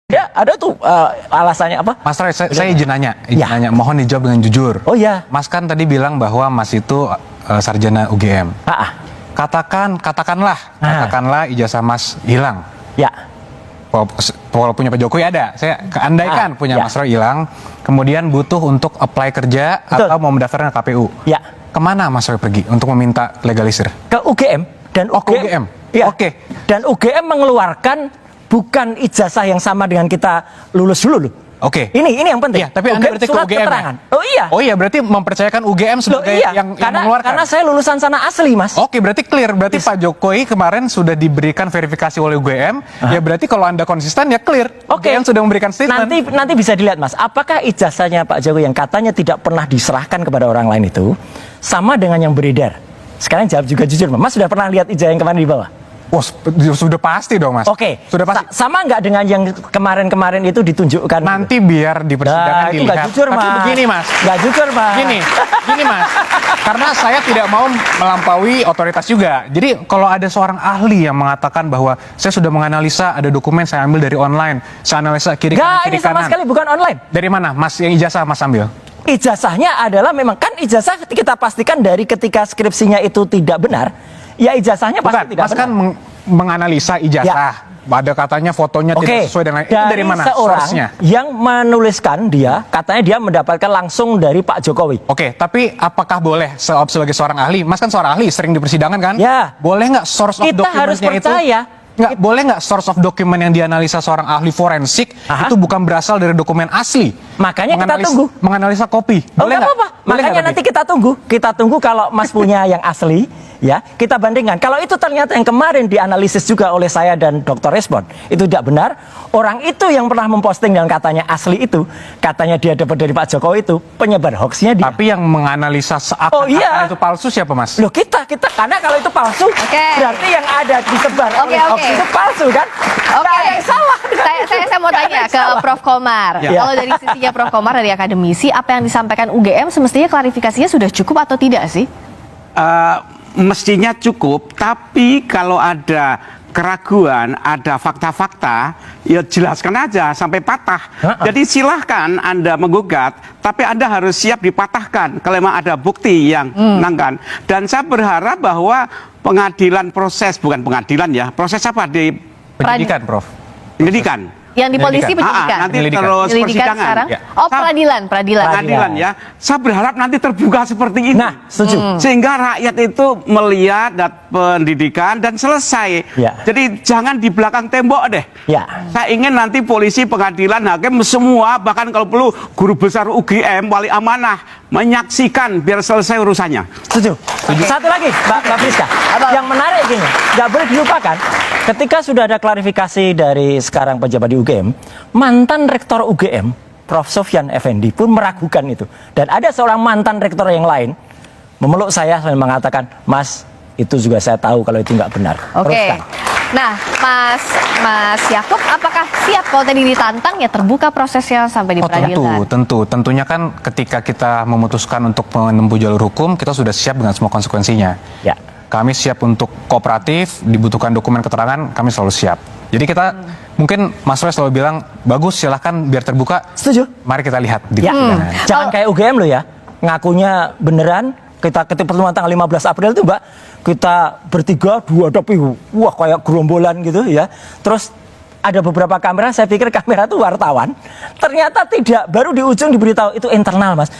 Ya, ada tuh alasannya apa? Mas Roy, saya izin nanya, mohon dijawab dengan jujur. Oh iya. Mas kan tadi bilang bahwa Mas itu sarjana UGM. Katakanlah ijazah Mas hilang. Ya. Walaupun punya Pak Jokowi ada, saya andaikan punya Mas Roy hilang, kemudian butuh untuk apply kerja atau mau mendaftarkan ke KPU. Ya. Kemana Mas Roy pergi untuk meminta legalisir? Ke UGM dan UGM. Ya. Oke. Dan UGM mengeluarkan bukan ijazah yang sama dengan kita lulus dulu loh. Oke. Ini yang penting. Iya, tapi Anda berarti ke UGM ya? Oh iya. Oh iya, berarti mempercayakan UGM sebagai yang mengeluarkan. Karena saya lulusan sana asli, Mas. Oke, berarti clear. Berarti Pak Jokowi kemarin sudah diberikan verifikasi oleh UGM. Ya berarti kalau Anda konsisten ya clear. Oke. UGM sudah memberikan statement. Nanti bisa dilihat, Mas. Apakah ijazahnya Pak Jokowi yang katanya tidak pernah diserahkan kepada orang lain itu sama dengan yang beredar? Sekarang jawab juga jujur, Mas. Sudah pernah lihat ijazah yang kemarin di bawah? Oh, sudah pasti dong, Mas. Oke. Sudah pasti. Sama nggak dengan yang kemarin-kemarin itu ditunjukkan? Nanti biar di persidangan dilihat. Nggak jujur, Mas. Tapi begini, Mas. Nggak jujur, Mas. Gini, Mas. Karena saya tidak mau melampaui otoritas juga. Jadi kalau ada seorang ahli yang mengatakan bahwa saya sudah menganalisa ada dokumen saya ambil dari online, saya analisa kiri kanan, ini sama sekali bukan online. Dari mana, Mas? Yang ijazah Mas ambil? Ijazahnya adalah memang kan ijazah kita pastikan dari ketika skripsinya itu tidak benar. Ya ijazahnya pasti tidak Mas benar. Kan menganalisa ijazah. Ada katanya fotonya tidak sesuai dengan itu dari mana source-nya? Yang menuliskan dia, katanya dia mendapatkan langsung dari Pak Jokowi. Oke, tapi apakah boleh sebagai seorang ahli? Mas kan seorang ahli, sering di persidangan kan? Ya. Boleh nggak source of dokumennya itu? Kita harus percaya. Boleh nggak source of dokumen yang dianalisa seorang ahli forensik itu bukan berasal dari dokumen asli? Makanya kita tunggu. Menganalisa kopi. Boleh nggak? Apa-apa. Makanya nanti kita tunggu. Kita tunggu kalau Mas punya yang asli, ya kita bandingkan. Kalau itu ternyata yang kemarin dianalisis juga oleh saya dan Dr. Respon itu tidak benar. Orang itu yang pernah memposting dan katanya asli itu, katanya dia dapat dari Pak Jokowi itu penyebar hoaxnya dia. Tapi yang menganalisa seakan-akan itu palsu siapa, Mas? Loh kita karena kalau itu palsu, berarti yang ada disebar oleh hoax itu palsu kan? Oke, salah. Saya mau tanya ke Prof. Komar. Kalau dari sisinya Prof. Komar dari akademisi, apa yang disampaikan UGM semestinya klarifikasinya sudah cukup atau tidak sih? Mestinya cukup, tapi kalau ada keraguan, ada fakta-fakta, ya jelaskan aja sampai patah. Jadi silahkan Anda menggugat, tapi Anda harus siap dipatahkan kalau memang ada bukti yang menangkan. Dan saya berharap bahwa pengadilan bukan pengadilan ya, proses apa di penyidikan, Prof? Penyidikan. Yang di polisi penyidikan. Nanti terus persidangan. Sekarang. Oh, peradilan ya. Saya berharap nanti terbuka seperti ini. Nah, setuju. Sehingga rakyat itu melihat pendidikan dan selesai. Jadi jangan di belakang tembok deh. Saya ingin nanti polisi, pengadilan, hakim semua, bahkan kalau perlu guru besar UGM, wali amanah menyaksikan biar selesai urusannya. Setuju. Satu lagi, Mbak Priska. Yang menarik gini, nggak boleh dilupakan. Ketika sudah ada klarifikasi dari sekarang pejabat di UGM, mantan rektor UGM, Prof. Sofyan Effendi pun meragukan itu. Dan ada seorang mantan rektor yang lain memeluk saya sambil mengatakan, Mas, itu juga saya tahu kalau itu nggak benar. Oke. Nah, Mas Yakub, apakah siap kalau tadi ditantang ya terbuka prosesnya sampai di peradilan? Tentunya kan ketika kita memutuskan untuk menempuh jalur hukum, kita sudah siap dengan semua konsekuensinya. Kami siap untuk kooperatif, dibutuhkan dokumen keterangan, kami selalu siap. Jadi kita, mungkin Mas Roy selalu bilang, bagus silahkan biar terbuka. Setuju. Mari kita lihat di persidangan. Jangan kayak UGM loh ya, ngakunya beneran, kita ketika pertemuan tanggal 15 April itu Mbak, kita bertiga, dihadapi, wah kayak gerombolan gitu ya. Terus ada beberapa kamera, saya pikir kamera itu wartawan. Ternyata tidak, baru di ujung diberitahu, itu internal Mas.